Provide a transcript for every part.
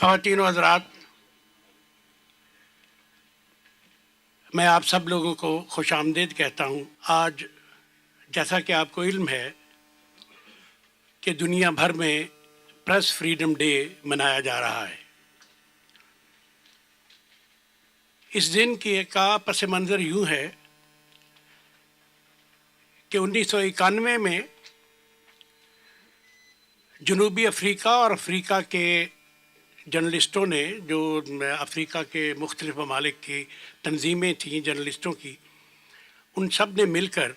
خواتین و حضرات، میں آپ سب لوگوں کو خوش آمدید کہتا ہوں۔ آج جیسا کہ آپ کو علم ہے کہ دنیا بھر میں پریس فریڈم ڈے منایا جا رہا ہے۔ اس دن کا پس منظر یوں ہے کہ 1991 میں جنوبی افریقہ اور افریقہ کے جرنلسٹوں نے، جو افریقہ کے مختلف ممالک کی تنظیمیں تھیں جرنلسٹوں کی، ان سب نے مل کر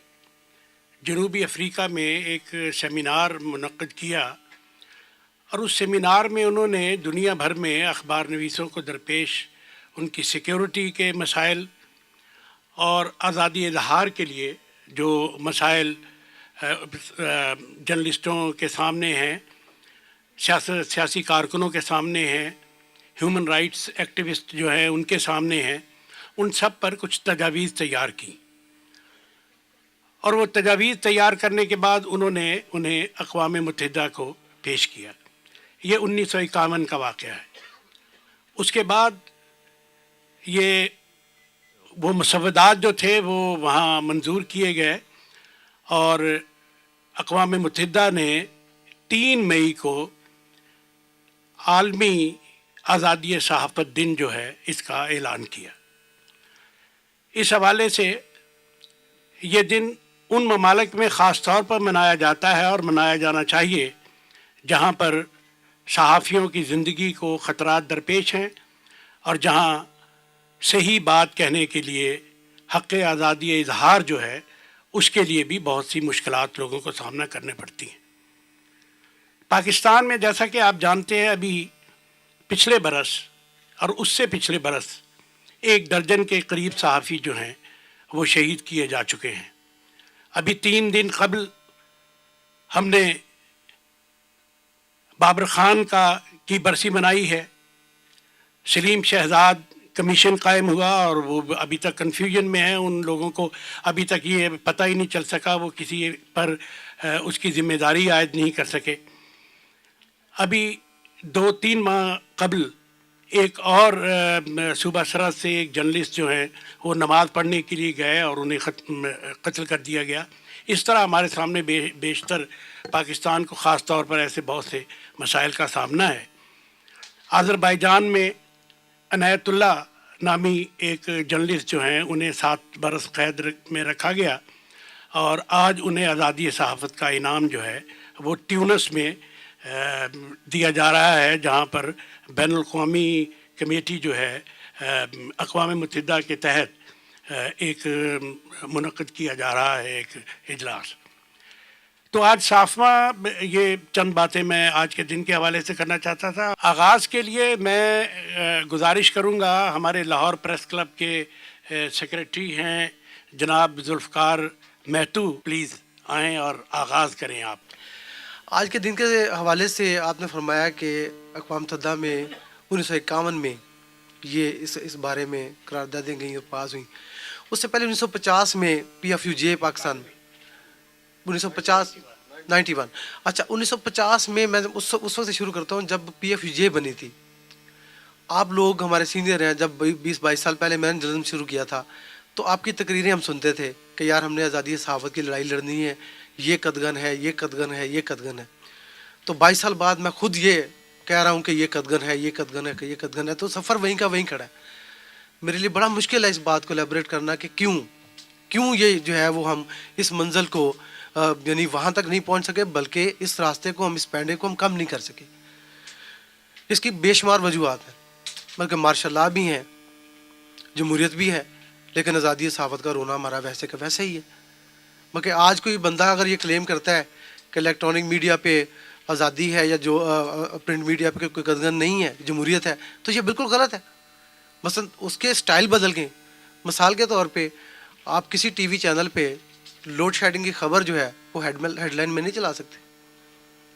جنوبی افریقہ میں ایک سیمینار منعقد کیا، اور اس سیمینار میں انہوں نے دنیا بھر میں اخبار نویسوں کو درپیش ان کی سیکیورٹی کے مسائل اور آزادی اظہار کے لیے جو مسائل جرنلسٹوں کے سامنے ہیں، سیاسی کارکنوں کے سامنے ہیں، ہیومن رائٹس ایکٹیوسٹ جو ہیں ان کے سامنے ہیں، ان سب پر کچھ تجاویز تیار کی، اور وہ تجاویز تیار کرنے کے بعد انہوں نے انہیں اقوام متحدہ کو پیش کیا۔ یہ 1951 کا واقعہ ہے۔ اس کے بعد وہ مسودات جو تھے وہ وہاں منظور کیے گئے، اور اقوام متحدہ نے 3 مئی کو عالمی آزادی صحافت دن جو ہے اس کا اعلان کیا۔ اس حوالے سے یہ دن ان ممالک میں خاص طور پر منایا جاتا ہے اور منایا جانا چاہیے جہاں پر صحافیوں کی زندگی کو خطرات درپیش ہیں، اور جہاں صحیح بات کہنے کے لیے حق آزادی اظہار جو ہے اس کے لیے بھی بہت سی مشکلات لوگوں کو سامنا کرنے پڑتی ہیں۔ پاکستان میں جیسا کہ آپ جانتے ہیں، ابھی پچھلے برس اور اس سے پچھلے برس 1 درجن کے قریب صحافی جو ہیں وہ شہید کیے جا چکے ہیں۔ ابھی 3 دن قبل ہم نے بابر خان کی برسی منائی ہے۔ سلیم شہزاد کمیشن قائم ہوا، اور وہ ابھی تک کنفیوژن میں ہیں۔ ان لوگوں کو ابھی تک یہ پتہ ہی نہیں چل سکا، وہ کسی پر اس کی ذمہ داری عائد نہیں کر سکے۔ ابھی 2-3 ماہ قبل ایک اور صوبہ سرحد سے ایک جرنلسٹ جو ہیں وہ نماز پڑھنے کے لیے گئے اور انہیں قتل کر دیا گیا۔ اس طرح ہمارے سامنے بیشتر پاکستان کو خاص طور پر ایسے بہت سے مسائل کا سامنا ہے۔ آذربائیجان میں عنایت اللہ نامی ایک جرنلسٹ جو ہیں انہیں 7 برس قید میں رکھا گیا، اور آج انہیں آزادی صحافت کا انعام جو ہے وہ ٹیونس میں دیا جا رہا ہے، جہاں پر بین الاقوامی کمیٹی جو ہے اقوام متحدہ کے تحت ایک منعقد کیا جا رہا ہے ایک اجلاس۔ تو آج صافہ یہ چند باتیں میں آج کے دن کے حوالے سے کرنا چاہتا تھا۔ آغاز کے لیے میں گزارش کروں گا، ہمارے لاہور پریس کلب کے سیکریٹری ہیں جناب ذوالفقار مہتو، پلیز آئیں اور آغاز کریں آپ۔ آج کے دن کے حوالے سے آپ نے فرمایا کہ اقوام متحدہ میں 1951 میں یہ اس بارے میں قراردادیں گئیں اور پاس ہوئیں۔ اس سے پہلے 1950 میں PFUJ پاکستان 1951 اچھا 1950 میں اس وقت سے شروع کرتا ہوں جب PFUJ بنی تھی۔ آپ لوگ ہمارے سینئر ہیں، جب 20-22 سال پہلے میں نے جرنلزم شروع کیا تھا تو آپ کی تقریریں ہم سنتے تھے کہ یار ہم نے آزادی صحافت کی لڑائی لڑنی ہے، یہ قدغن ہے، یہ قدغن ہے، یہ قدغن ہے۔ تو 22 سال بعد میں خود یہ کہہ رہا ہوں کہ یہ قدغن ہے، یہ قدغن ہے، کہ یہ قدغن ہے، تو سفر وہیں کا وہیں کھڑا ہے۔ میرے لیے بڑا مشکل ہے اس بات کو ایلیبریٹ کرنا کہ کیوں یہ جو ہے وہ ہم اس منزل کو یعنی وہاں تک نہیں پہنچ سکے، بلکہ اس راستے کو اس پینڈے کو ہم کم نہیں کر سکے۔ اس کی بے شمار وجوہات ہیں، بلکہ مارشل لا بھی ہیں، جمہوریت بھی ہے، لیکن آزادی صحافت کا رونا ہمارا ویسے کا ویسے ہی ہے۔ بلکہ آج کوئی بندہ اگر یہ کلیم کرتا ہے کہ الیکٹرانک میڈیا پہ آزادی ہے یا جو پرنٹ میڈیا پہ کوئی قدغن نہیں ہے، جمہوریت ہے، تو یہ بالکل غلط ہے۔ مثلا اس کے سٹائل بدل گئے۔ مثال کے طور پہ آپ کسی ٹی وی چینل پہ لوڈ شیڈنگ کی خبر جو ہے وہ ہیڈ لائن میں نہیں چلا سکتے۔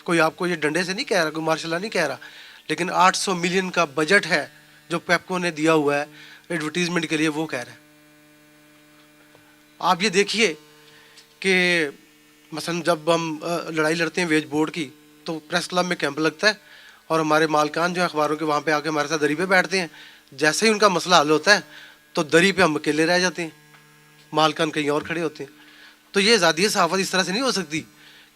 کوئی آپ کو یہ ڈنڈے سے نہیں کہہ رہا، کوئی مارشل لا نہیں کہہ رہا، لیکن 800 ملین کا بجٹ ہے جو پیپکو نے دیا ہوا ہے ایڈورٹیزمنٹ کے لیے، وہ کہہ رہا ہے۔ آپ یہ دیکھیے کہ مثلا جب ہم لڑائی لڑتے ہیں ویج بورڈ کی تو پریس کلب میں کیمپ لگتا ہے، اور ہمارے مالکان جو ہیں اخباروں کے وہاں پہ آ کے ہمارے ساتھ دری پہ بیٹھتے ہیں. جیسے ہی ان کا مسئلہ حل ہوتا ہے تو دری پہ ہم اکیلے رہ جاتے ہیں, مالکان کہیں اور کھڑے ہوتے ہیں. تو یہ آزادی صحافت اس طرح سے نہیں ہو سکتی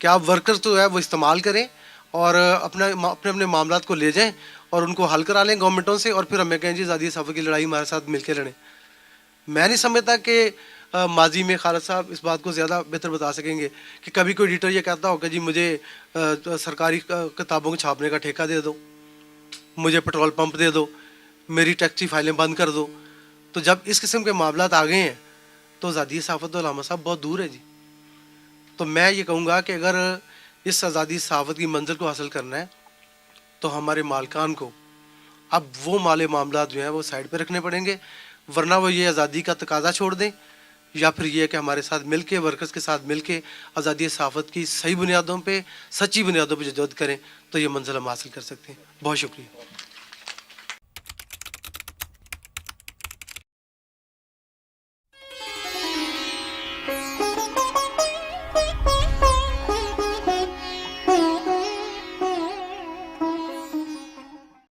کہ آپ ورکرز تو ہے وہ استعمال کریں اور اپنے اپنے معاملات کو لے جائیں اور ان کو حل کرا لیں گورنمنٹوں سے, اور پھر ہمیں کہیں جی آزادی صحافت کی لڑائی ہمارے ساتھ مل کے لڑیں. میں نہیں سمجھتا کہ ماضی میں خالد صاحب اس بات کو زیادہ بہتر بتا سکیں گے کہ کبھی کوئی ایڈیٹر یہ کہتا ہو کہ جی مجھے سرکاری کتابوں کو چھاپنے کا ٹھیکہ دے دو, مجھے پیٹرول پمپ دے دو, میری ٹیکسی فائلیں بند کر دو. تو جب اس قسم کے معاملات آ گئے ہیں تو آزادی صحافت تو علامہ صاحب بہت دور ہے جی. تو میں یہ کہوں گا کہ اگر اس آزادی صحافت کی منزل کو حاصل کرنا ہے تو ہمارے مالکان کو اب وہ معاملات جو ہیں وہ سائڈ پہ رکھنے پڑیں گے, ورنہ وہ یہ آزادی کا تقاضا چھوڑ دیں, یا پھر یہ کہ ہمارے ساتھ مل کے ورکرز کے ساتھ مل کے آزادی صحافت کی صحیح بنیادوں پہ سچی بنیادوں پہ جدوجہد کریں تو یہ منزل ہم حاصل کر سکتے ہیں. بہت شکریہ.